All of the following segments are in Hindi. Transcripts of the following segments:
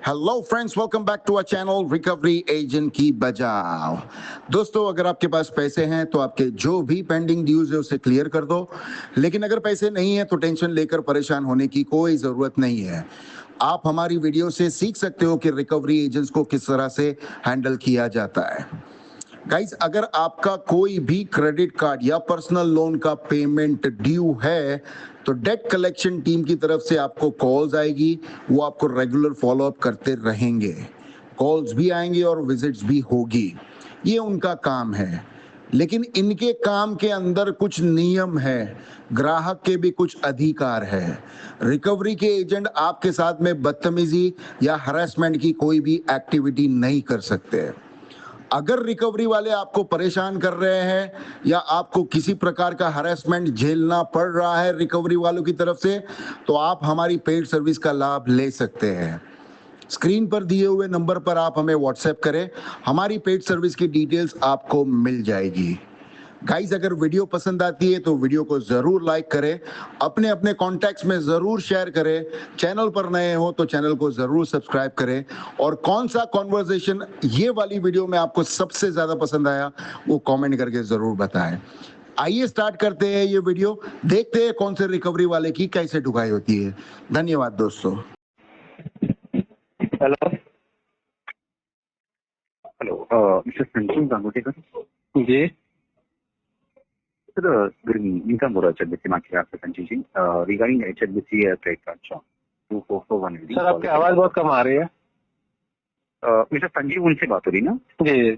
Hello friends, welcome back to our channel recovery agent की बजाओ। दोस्तों, अगर आपके पास पैसे हैं तो आपके जो भी पेंडिंग ड्यूज है उसे क्लियर कर दो। लेकिन अगर पैसे नहीं है तो टेंशन लेकर परेशान होने की कोई जरूरत नहीं है। आप हमारी वीडियो से सीख सकते हो कि रिकवरी एजेंट्स को किस तरह से हैंडल किया जाता है। गाइस, अगर आपका कोई भी क्रेडिट कार्ड या पर्सनल लोन का पेमेंट ड्यू है तो डेट कलेक्शन टीम की तरफ से आपको कॉल्स आएगी। वो आपको रेगुलर फॉलोअप करते रहेंगे। कॉल्स भी आएंगे और विजिट्स भी होगी। ये उनका काम है। लेकिन इनके काम के अंदर कुछ नियम है। ग्राहक के भी कुछ अधिकार है। रिकवरी के एजेंट आपके साथ में बदतमीजी या हरासमेंट की कोई भी एक्टिविटी नहीं कर सकते। अगर रिकवरी वाले आपको परेशान कर रहे हैं या आपको किसी प्रकार का हरासमेंट झेलना पड़ रहा है रिकवरी वालों की तरफ से, तो आप हमारी पेड सर्विस का लाभ ले सकते हैं। स्क्रीन पर दिए हुए नंबर पर आप हमें व्हाट्सएप करें। हमारी पेड सर्विस की डिटेल्स आपको मिल जाएगी। गाइस, अगर वीडियो पसंद आती है तो वीडियो को जरूर लाइक करें, अपने अपने कॉन्टैक्ट्स में जरूर शेयर करें। चैनल पर नए हो तो चैनल को जरूर सब्सक्राइब करें। और कौन सा कॉन्वर्सेशन ये वाली वीडियो में आपको सबसे ज्यादा पसंद आया वो कमेंट करके जरूर बताएं। आइए स्टार्ट करते हैं ये वीडियो। देखते हैं कौन से रिकवरी वाले की कैसे ढुकाई होती है। धन्यवाद दोस्तों। Hello hello mister Sanjeev Gangutikar ji sir, इनका बोला HSBC मार्केट आपसे Sanjeev ji regarding HSBC credit card 2441 sir, आपकी आवाज बहुत कम आ रही है। मिस्टर संजीव उनसे बात हो रही ना? जी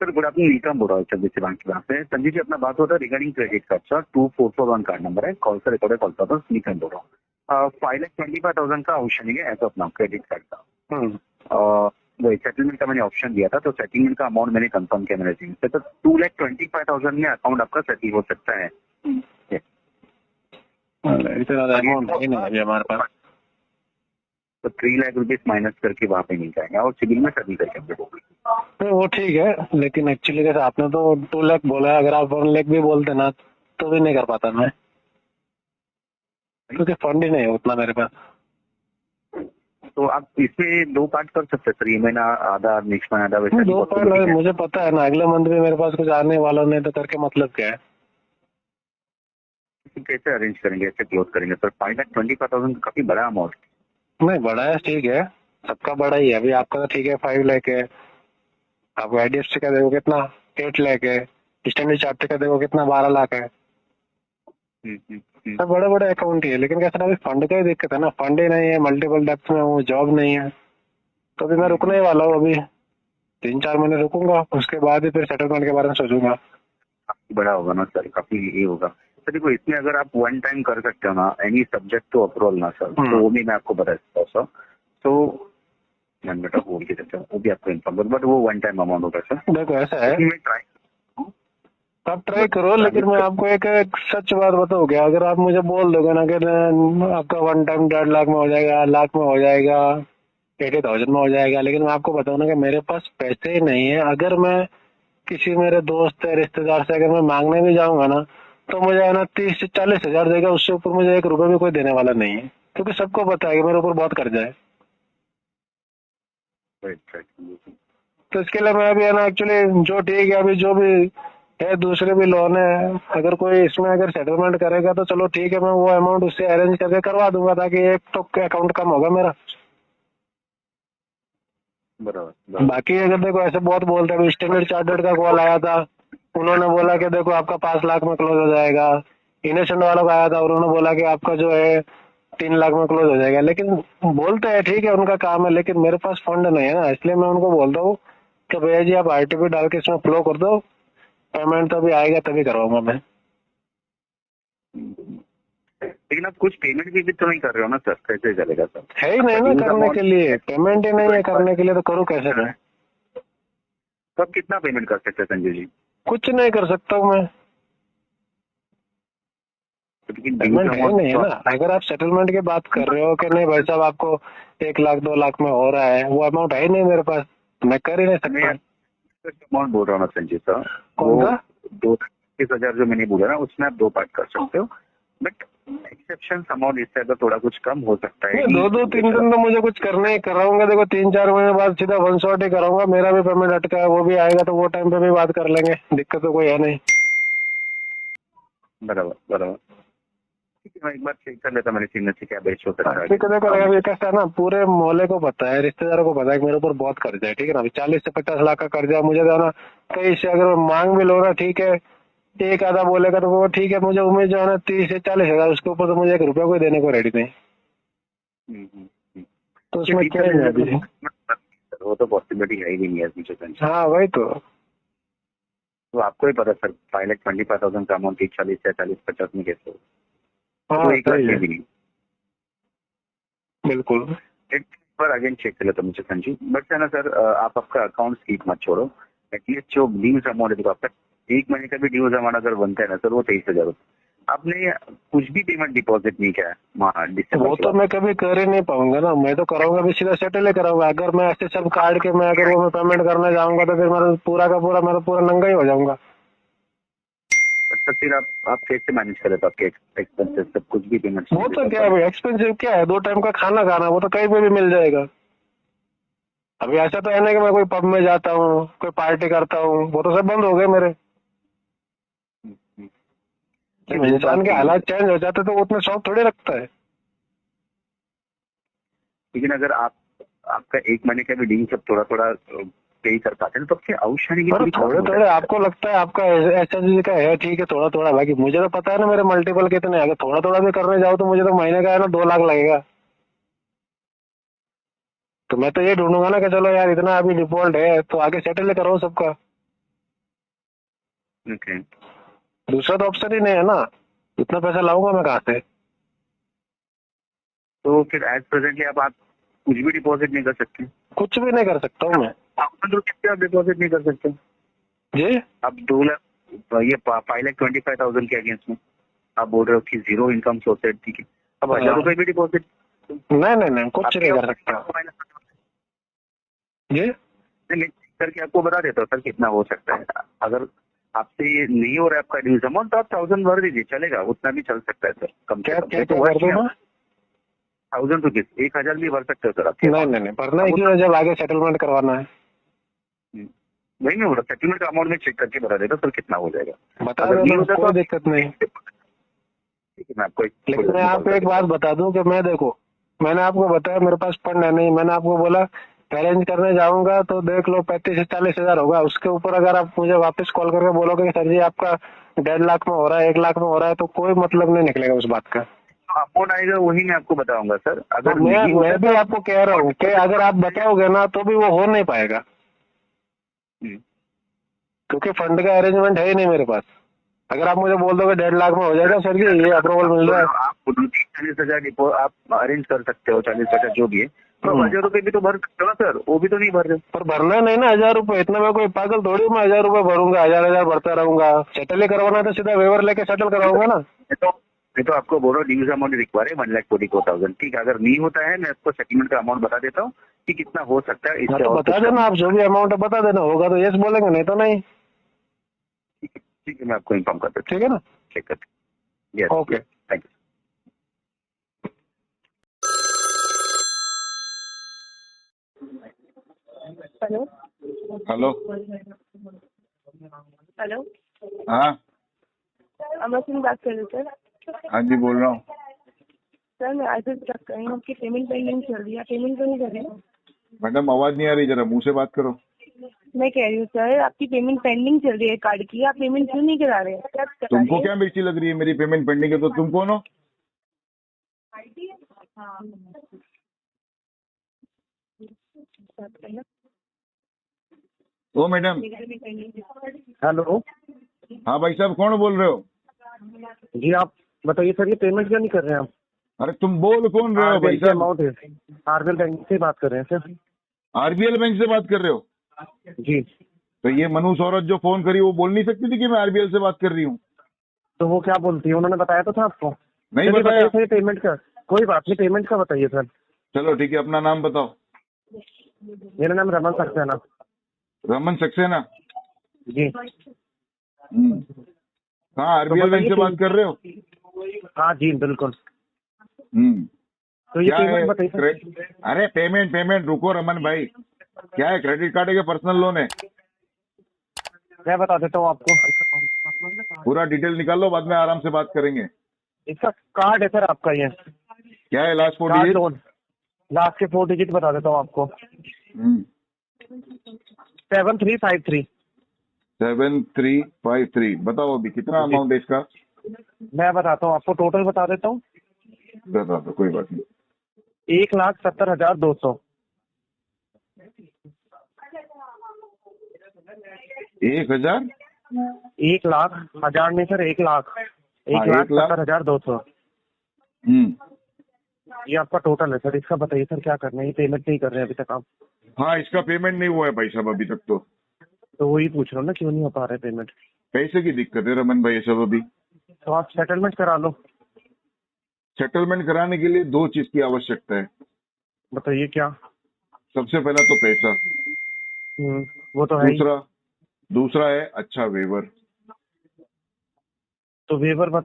सर गुड आफ्टरनून, निकम बोल रहा हूँ HSBC बैंक की बात से। संजीव जी अपना बात होता है regarding credit card sir 2441 card number है। कॉल से रिकॉर्ड कॉल था, निकम बोल रहा हूँ। 5,25,000 का ऑप्शन है as of now credit card का। वो सेटलमेंट का मैंने ऑप्शन दिया था, तो सेटलमेंट का अमाउंट मैंने कंफर्म किया मेरे टीम से, तो 2,25,000 में अकाउंट आपका सेटल हो सकता है। इतना अमाउंट नहीं है अभी हमारे पास। तो 3 लाख रुपीज माइनस करके वहाँ पे नहीं जाएंगे और सिविल में सेटल करके हम लोग। तो वो ठीक है, लेकिन एक्चुअली कैसे आपने तो 2 लाख बोला है, अगर आप 1 लाख भी बोलते ना तो भी नहीं कर पाता मैं, क्योंकि फंड ही नहीं है उतना मेरे पास। तो आप इसमें 2 पार्ट कर सकते हैं सर, ये महीना आधा नेक्स्ट महीना आधा, वैसा 2 पार्ट मुझे पता है ना, अगले मंथ में मेरे पास कुछ आने वाला नहीं, तो करके मतलब क्या है? कैसे अरेंज करेंगे, ऐसे क्लोज करेंगे सर? 5,25,000 काफी बड़ा अमाउंट। नहीं, बड़ा है, ठीक है, सबका बड़ा ही है। अभी आपका तो ठीक है 5 लाख है, आपको IDFC का देखो कितना 8 लाख है, स्टैंडर्ड चार्टर्ड का देखो कितना 12 लाख है। सब बड़े बड़े अकाउंट ही है, लेकिन कैसा अभी फंड का ही दिक्कत है ना, फंड ही नहीं है, मल्टीपल डेप्थ में हूँ, जॉब नहीं है, तो अभी मैं रुकने ही वाला हूँ। अभी 3-4 महीने रुकूंगा, उसके बाद ही फिर सेटलमेंट के बारे में सोचूंगा। काफी बड़ा होगा ना सर, काफी ये होगा सर। देखो इसमें अगर आप वन टाइम कर सकते हो ना, एनी सब्जेक्ट टू अप्रूवल ना सर, तो वो भी मैं आपको बता सकता हूँ सर। तो मैं बेटा बोल के देता हूँ, वो भी आपको इन्फॉर्म कर, बट वो वन टाइम अमाउंट होगा सर। देखो ऐसा है, मैं ट्राई आप ट्राई करो, लेकिन मैं आपको एक सच बात बताऊँ क्या? अगर आप मुझे बोल दोगे ना कि आपका वन टाइम 1.5 लाख में हो जाएगा, लाख में हो जाएगा, 80,000 में हो जाएगा, लेकिन मैं आपको बताऊँ ना कि मेरे पास पैसे ही नहीं है। अगर मैं किसी मेरे दोस्त है, रिश्तेदार से अगर मैं मांगने भी जाऊंगा ना, तो मुझे है ना 30 से 40 हजार देगा, उससे ऊपर मुझे 1 रुपए भी कोई देने वाला नहीं है, क्योंकि सबको पता है कि मेरे ऊपर बहुत कर्जा है। तो इसके लिए मैं अभी है ना, एक्चुअली जो ठीक है, अभी जो भी है दूसरे भी लोन है, अगर कोई इसमें अगर सेटलमेंट करेगा तो चलो ठीक है, मैं वो अमाउंट उससे अरेंज करके करवा दूंगा, ताकि एक तो अकाउंट कम होगा मेरा। बराबर। बाकी अगर देखो ऐसे बहुत बोलते हैं, स्टैंडर्ड चार्टर्ड का कॉल आया था, उन्होंने बोला कि देखो आपका 5 लाख में क्लोज हो जाएगा। इनोसेंट वालों का आया था, उन्होंने बोला कि आपका जो है 3 लाख में क्लोज हो जाएगा। लेकिन बोलते हैं ठीक है, उनका काम है, लेकिन मेरे पास फंड नहीं है ना, इसलिए मैं उनको बोलता हूँ कि भैया जी आप RTP डाल के इसमें फ्लो कर दो, पेमेंट तो अभी आएगा तभी करवाऊंगा मैं। लेकिन आप कुछ पेमेंट भी तो नहीं कर रहे हो ना सर, कैसे चलेगा सर? है ही नहीं ना करने के लिए, पेमेंट ही नहीं है करने के लिए, तो करूँ कैसे मैं? तो आप कितना पेमेंट कर सकते हैं संजय जी? कुछ नहीं कर सकता हूँ मैं, पेमेंट है नहीं है ना। अगर आप सेटलमेंट की बात कर रहे हो कि नहीं भाई साहब आपको 1 लाख 2 लाख में हो रहा है, वो अमाउंट है ही नहीं मेरे पास, मैं कर ही नहीं सकता। अमाउंट बोल रहा हूँ ना संजय सर, कौन सा? 2,30,000 जो मैंने बोला ना, उसमें आप 2 पार्ट कर सकते हो। बट एक्सेप्शन अमाउंट इससे अगर थोड़ा कुछ कम हो सकता है। नहीं, 2-3 दिन तो मुझे कुछ करना ही कराऊंगा। देखो 3-4 महीने बाद सीधा 1 शॉट ही कराऊंगा। मेरा भी पेमेंट अटका है, वो भी आएगा तो वो टाइम पे भी बात कर लेंगे, दिक्कत तो कोई है नहीं। बराबर बराबर, ठीक है, मैं एक बार चेक कर लेता मेरे सीनियर से क्या बेच हो सकता है। ठीक है, देखो अभी कैसा है ना, पूरे मोहल्ले को पता है, रिश्तेदारों को पता है कि मेरे ऊपर बहुत कर्जा है, ठीक है ना। अभी 40 से 50 लाख का कर्जा है मुझे देना। कहीं से अगर मैं मांग भी लो ना, ठीक है, एक आधा बोलेगा तो वो ठीक है, मुझे उम्मीद जो है ना 30 से 40 हजार, उसके ऊपर तो मुझे 1 रुपया कोई देने को रेडी नहीं। तो उसमें क्या है अभी? वो तो पॉसिबिलिटी है ही नहीं है मुझे टेंशन। हाँ वही तो। तो आपको ही पता सर, 5,25,000 का अमाउंट 40 या 40-50 में कैसे हो? हाँ तो 1 लाख सही है, भी नहीं। बिल्कुल। एक बार अगेन चेक कर लेता मुझे संजीव, बट है ना सर, आप आपका अकाउंट स्कीप मत छोड़ो। एटलीस्ट जो ड्यूज अमाउंट है, देखो आपका 1 महीने का भी ड्यूज अमाउंट अगर बनता है ना सर, वो 23,000 रुपये। आपने कुछ भी पेमेंट डिपॉजिट नहीं किया है दिसंबर वो तो मैं कभी कर ही नहीं पाऊंगा ना, मैं तो कराऊंगा भी सीधा सेटल ही कराऊंगा। अगर मैं ऐसे सब काट के मैं अगर वो मैं पेमेंट करने जाऊंगा तो फिर मेरा पूरा का पूरा, मैं तो पूरा नंगा ही हो जाऊंगा। तो फिर आप कैसे मैनेज करें? तो आपके एक्सपेंसेस सब कुछ भी पेमेंट? वो तो क्या है भाई, एक्सपेंसिव क्या है, 2 टाइम का खाना खाना, वो तो कहीं पे भी मिल जाएगा। अभी ऐसा तो है ना कि मैं कोई पब में जाता हूँ, कोई पार्टी करता हूँ, वो तो सब बंद हो गए मेरे। जब इंसान के हालात चेंज हो जाते तो वो उतने शौक थोड़ी रखता है। लेकिन अगर आपका 1 महीने का भी ड्यू सब थोड़ा थोड़ा पे कर पाते हैं तो आपके आउटस्टैंडिंग पर थोड़े थोड़े आपको लगता है आपका ऐसा चीज का है, ठीक है, थोड़ा थोड़ा, बाकी मुझे तो पता है ना मेरे मल्टीपल कितने, अगर थोड़ा थोड़ा भी करने जाओ तो मुझे तो महीने का है ना 2 लाख लगेगा। तो मैं तो ये ढूंढूंगा ना कि चलो यार इतना अभी डिफॉल्ट है तो आगे सेटल करो सबका। ओके। दूसरा तो ऑप्शन ही नहीं है ना, इतना पैसा लाऊंगा मैं कहाँ से? तो फिर एज प्रेजेंटली आप कुछ भी डिपॉजिट नहीं कर सकते? कुछ भी नहीं कर सकता हूँ मैं। आप डिपॉजिट नहीं कर सकते जी, आप 2 लाख, ये 5,25,000 के अगेंस्ट में आप बोल रहे हो कि जीरो इनकम सोर्स है, ठीक है। अब 1,000 रुपए भी डिपॉजिट नहीं नहीं नहीं, कुछ नहीं कर सकता। जी, करके आपको बता देता हूँ सर कितना हो सकता है। अगर आपसे ये नहीं हो रहा है आपका ड्यूज अमाउंट तो आप 1,000 भर दीजिए, चलेगा, उतना भी चल सकता है सर। कम से क्या कम क्या क्या कर दूँ मैं? 1,000 रुपीज, 1,000 भी भर सकते हो सर आप। नहीं नहीं नहीं, भरना ही क्यों है जब आगे सेटलमेंट करवाना है? वही नहीं हो रहा, सेटलमेंट का अमाउंट में चेक करके बता देता सर कितना हो जाएगा। बता अगर नहीं देना, होता कोई तो दिक्कत नहीं। ठीक है, मैं आपको लेकिन मैं आपको एक बात बता दूं कि मैं, देखो मैंने आपको बताया मेरे पास फंड है नहीं, मैंने आपको बोला अरेंज करने जाऊंगा तो देख लो 35 से 40 हजार होगा। उसके ऊपर अगर आप मुझे वापस कॉल करके बोलोगे कि सर जी आपका 1.5 लाख में हो रहा है, 1 लाख में हो रहा है, तो कोई मतलब नहीं निकलेगा उस बात का। अमाउंट आएगा वही मैं आपको बताऊंगा सर। अगर मैं भी आपको कह रहा हूँ कि अगर आप बताओगे ना तो भी वो हो नहीं पाएगा, क्योंकि फंड का अरेंजमेंट है ही नहीं मेरे पास। अगर आप मुझे बोल दोगे 1.5 लाख में हो जाएगा सर जी, ये अप्रूवल मिल रहा है, आप 40,000 आप अरेंज कर सकते हो, 40-50 जो भी है, तो 1,000 रुपए भी तो भर सकते हो ना सर, वो भी तो नहीं भर रहे। पर भरना नहीं ना 1,000 रुपए, इतना मैं कोई पागल थोड़ी हूँ, मैं 1,000 रुपए भरूंगा, 1,000 भरता रहूंगा। सेटल ही करवाना तो सीधा वेवर लेके सेटल कराऊंगा ना। मैं तो आपको बोल रहा हूँ ड्यूज अमाउंट रिक्वायर है 1,44,000, ठीक है। अगर नहीं होता है मैं आपको सेटलमेंट का अमाउंट बता देता हूँ कि कितना हो सकता है। इससे तो और बता देना, आप जो भी अमाउंट है बता देना, होगा तो यस बोलेंगे, नहीं तो नहीं। ठीक है, मैं आपको इन्फॉर्म कर देता ठीक है ना, हूँ, चेक करते। Okay. Thank you. Hello hello. Hello, हाँ अमर सिंह बात कर रहे सर। हाँ जी, बोल रहा हूँ। सर मैं आज तक कहीं आपकी पेमेंट पेंडिंग चल रही है, पेमेंट तो नहीं कर रही है? मैडम आवाज नहीं आ रही, जरा मुंह से बात करो। मैं कह रही हूँ सर, आपकी पेमेंट पेंडिंग चल रही है कार्ड की, आप पेमेंट क्यों नहीं करा रहे हैं? क्या करा तुमको रहे क्या मिर्ची लग रही है? मेरी पेमेंट पेंडिंग है तो तुम कौन हो? हैं? ओ मैडम। हेलो, हाँ भाई साहब, कौन बोल रहे हो? जी आप बताइए सर, ये पेमेंट क्यों नहीं कर रहे हैं आप? अरे तुम बोल कौन रहे हो भाई साहब? अमाउंट है, आरबीएल बैंक से बात कर रहे हैं सर। आरबीएल बैंक से बात कर रहे हो? जी, तो ये मनु सौरभ जो फोन करी वो बोल नहीं सकती थी कि मैं आरबीएल से बात कर रही हूँ? तो वो क्या बोलती है, उन्होंने बताया तो था आपको? नहीं चलिए बताया। बताइए सर, पेमेंट का कोई बात नहीं, पेमेंट का बताइए सर। चलो ठीक है, अपना नाम बताओ। मेरा नाम रमन सक्सेना। रमन सक्सेना। जी, कहाँ आरबीएल बैंक से बात कर रहे हो? हाँ जी बिल्कुल। हम्म। तो ये क्या है पेमेंट बताइए सर। अरे पेमेंट रुको रमन भाई, क्या है, क्रेडिट कार्ड है या पर्सनल लोन है? मैं बता देता हूँ आपको। पूरा डिटेल निकाल लो, बाद में आराम से बात करेंगे। इसका कार्ड है सर आपका, ये क्या है last 4 card digit? Loan. Last के 4 डिजिट बता देता हूँ आपको। 7353। 7353। बताओ अभी कितना जी। अमाउंट है इसका? मैं बताता हूँ आपको, टोटल बता देता हूँ। बता दो, कोई बात नहीं। 1,70,200। 1000? 1,00,000 हजार नहीं सर, 1,00,000। हाँ, 1,00,000। 1,70,200। ये आपका टोटल है सर। इसका बताइए सर क्या करना है, ये पेमेंट नहीं कर रहे हैं अभी तक आप। हाँ, इसका पेमेंट नहीं हुआ है भाई साहब अभी तक तो वही पूछ रहा हूँ ना, क्यों नहीं हो पा रहा है पेमेंट। पैसे की दिक्कत है रमन भाई सब अभी। तो आप सेटलमेंट करा लो। सेटलमेंट कराने के लिए 2 चीज की आवश्यकता है। बताइए क्या। सबसे पहला तो पैसा, वो तो है ही। दूसरा है अच्छा वेवर। तो वेवर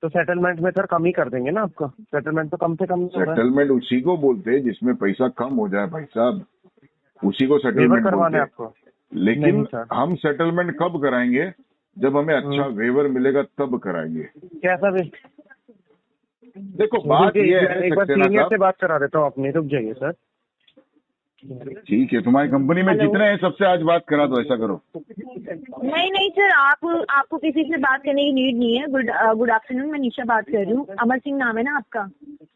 तो सेटलमेंट में सर कम ही कर देंगे ना आपका। सेटलमेंट तो कम से कम होगा। सेटलमेंट उसी को बोलते हैं जिसमें पैसा कम हो जाए भाई साहब, उसी को वेवर सेटलमेंट बोलते करवाना है हैं। आपको। लेकिन नहीं सर। हम सेटलमेंट कब कराएंगे? जब हमें अच्छा वेवर मिलेगा तब कराएंगे। कैसा भी। देखो बात यह है एक बार सक्सेना सीनियर साहब, से बात करा देता हूँ अपनी, रुक जाइए सर। ठीक है, तुम्हारी कंपनी में हेलो। जितने हैं सबसे आज बात करा दो, ऐसा करो। नहीं नहीं सर, आपको किसी से बात करने की नीड नहीं है। गुड आफ्टरनून, मैं निशा बात कर रही हूँ। अमर सिंह नाम है ना आपका?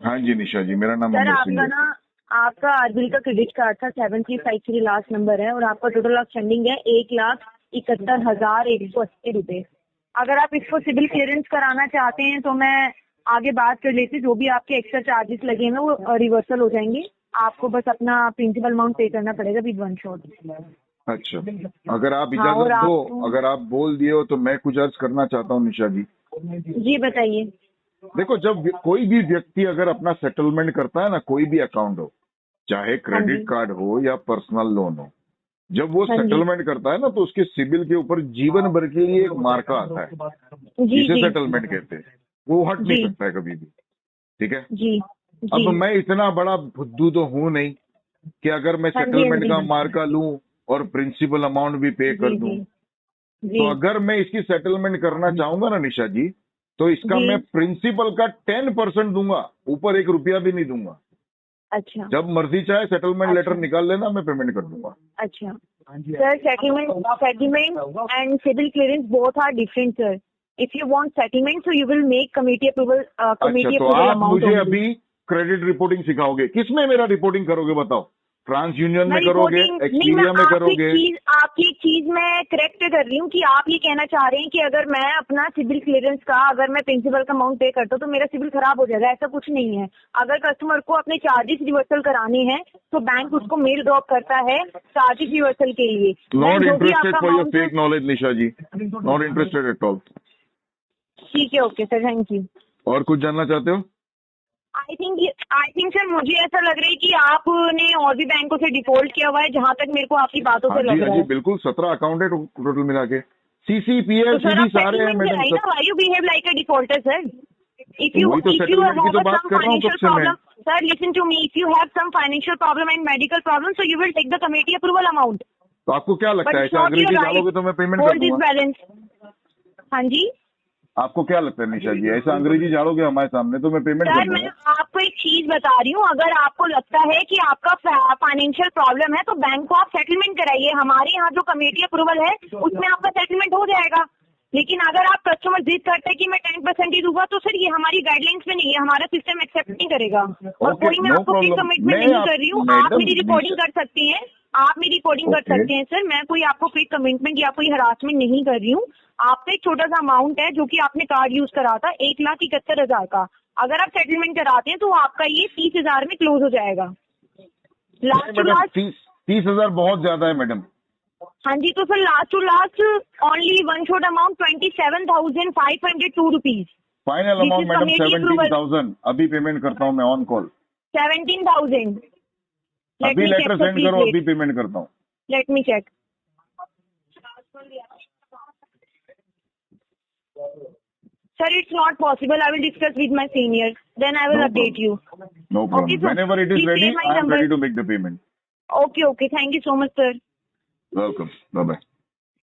हाँ जी निशा जी, मेरा नाम सर अमर सिंह आपका है। ना, आपका आरबीएल का क्रेडिट कार्ड था 7353 लास्ट नंबर है, और आपका टोटल आउटस्टैंडिंग है 1,71,180 रुपए। अगर आप इसको सिविल क्लियरेंस कराना चाहते हैं तो मैं आगे बात कर लेती। जो भी आपके एक्स्ट्रा चार्जेस लगे हैं वो रिवर्सल हो जाएंगे। आपको बस अपना प्रिंसिपल अमाउंट पे करना पड़ेगा विद वन शॉट। अच्छा, अगर आप हाँ, और इजाजत दो, आपको- अगर आप बोल दिए हो तो मैं कुछ अर्ज करना चाहता हूँ निशा जी। जी बताइए। देखो, जब कोई भी व्यक्ति अगर अपना सेटलमेंट करता है ना, कोई भी अकाउंट हो, चाहे हाँ क्रेडिट जी। कार्ड हो या पर्सनल लोन हो, जब वो हाँ जी। सेटलमेंट करता है ना तो उसके सिबिल के ऊपर जीवन भर के लिए एक मार्का आता है, जी जिसे जी सेटलमेंट कहते हैं। वो हट नहीं जी सकता है कभी भी, ठीक है। जी अब जी। मैं इतना बड़ा बुद्धू तो हूं नहीं कि अगर मैं हाँ जी, हाँ सेटलमेंट जी, का हाँ जी। मार्का लूं और प्रिंसिपल अमाउंट भी पे कर जी दूं। जी तो जी अगर मैं इसकी सेटलमेंट करना चाहूंगा ना निशा जी, तो इसका जी। मैं प्रिंसिपल का 10% दूंगा, ऊपर 1 रुपया भी नहीं दूंगा। अच्छा जब मर्जी चाहे सेटलमेंट लेटर अच्छा निकाल लेना, मैं पेमेंट कर दूंगा। अच्छा sir, settlement and CIBIL clearance both are different sir. If you want settlement so you will make committee approval अच्छा, तो आप मुझे अभी क्रेडिट रिपोर्टिंग सिखाओगे, किसमें मेरा रिपोर्टिंग करोगे बताओ? ट्रांस यूनियन मैं में करोगे, रिपोर्टिंग नहीं, मैं एक्सपीडिया में करोगे? आपकी चीज मैं करेक्ट कर रही हूँ कि आप ये कहना चाह रहे हैं कि अगर मैं अपना सिविल क्लियरेंस का, अगर मैं प्रिंसिपल का अमाउंट पे करता हूँ तो मेरा सिविल खराब हो जाएगा। ऐसा कुछ नहीं है। अगर कस्टमर को अपने चार्जेस रिवर्सल कराने हैं तो बैंक उसको मेल ड्रॉप करता है चार्जेस रिवर्सल के लिए। नॉट जो भी इंटरेस्टेड आपका for your amount fake knowledge Nisha ji, not interested at all. ठीक है, ओके सर, थैंक यू। और कुछ जानना चाहते हो? आई थिंक सर, मुझे ऐसा लग रहा है कि आपने और भी बैंकों से डिफॉल्ट किया हुआ है, जहाँ तक मेरे को आपकी बातों हाँ से जी, लग हाँ रहा जी है। बिल्कुल, 17 अकाउंट है टोटल मिला के। तो CCPL सर CB आप सारे हैं सेटलमेंट मैडम कराइए ना, सब। Why you behave like a defaulter sir? वही तो if you सेटलमेंट की have तो बात some कर रहा हूँ financial सबसे मैं। problem, sir listen to me, if you have some financial problem and medical problem, so you will take the committee approval amount, तो आपको क्या लगता but है, it's ऐसा not your अंग्रेजी right. डालोगे तो मैं पेमेंट कर Hold this दूंगा? balance. हाँ जी आपको क्या लगता है निशा जी, ऐसा अंग्रेजी झाड़ोगे हमारे सामने तो मैं पेमेंट कर सर, मैं दूंगा? आपको एक चीज बता रही हूँ। अगर आपको लगता है कि आपका फाइनेंशियल प्रॉब्लम है तो बैंक को आप सेटलमेंट कराइए। हमारे यहाँ जो कमेटी अप्रूवल है उसमें आपका सेटलमेंट हो जाएगा। लेकिन अगर आप कस्टमर जिद करते हैं कि मैं 10% ही दूंगा, तो सर ये हमारी गाइडलाइंस में नहीं है, हमारा सिस्टम एक्सेप्ट नहीं करेगा। और Okay, कोई मैं no आपको फ्री problem. कमिटमेंट मैं नहीं आप- कर रही हूँ। मैडम, आप मेरी रिकॉर्डिंग निशा- कर सकती हैं, आप मेरी रिकॉर्डिंग कर Okay. सकते हैं सर। मैं कोई आपको फ्री कमिटमेंट या कोई हरासमेंट नहीं कर रही हूँ। आपका एक छोटा सा अमाउंट है जो कि आपने कार्ड यूज करा था 1,71,000 का। अगर आप सेटलमेंट कराते हैं तो आपका ये 30,000 में क्लोज हो जाएगा। लास्ट टू मैडम लास्ट 30,000 बहुत ज्यादा है मैडम। हाँ जी, तो sir last to last only one shot amount 27,502 rupees. Final This amount is madam committee approval. 17,000। अभी पेमेंट करता हूँ मैं ऑन कॉल। 17,000। अभी लेटर सेंड करो, अभी पेमेंट करता हूँ। Let me check. Sir, it's not possible. I will discuss with my senior. Then I will No update you. No problem. Okay, sir. Whenever it is Please ready, save my I am number. ready to make the payment. Okay. Thank you so much, sir. Welcome. Bye-bye.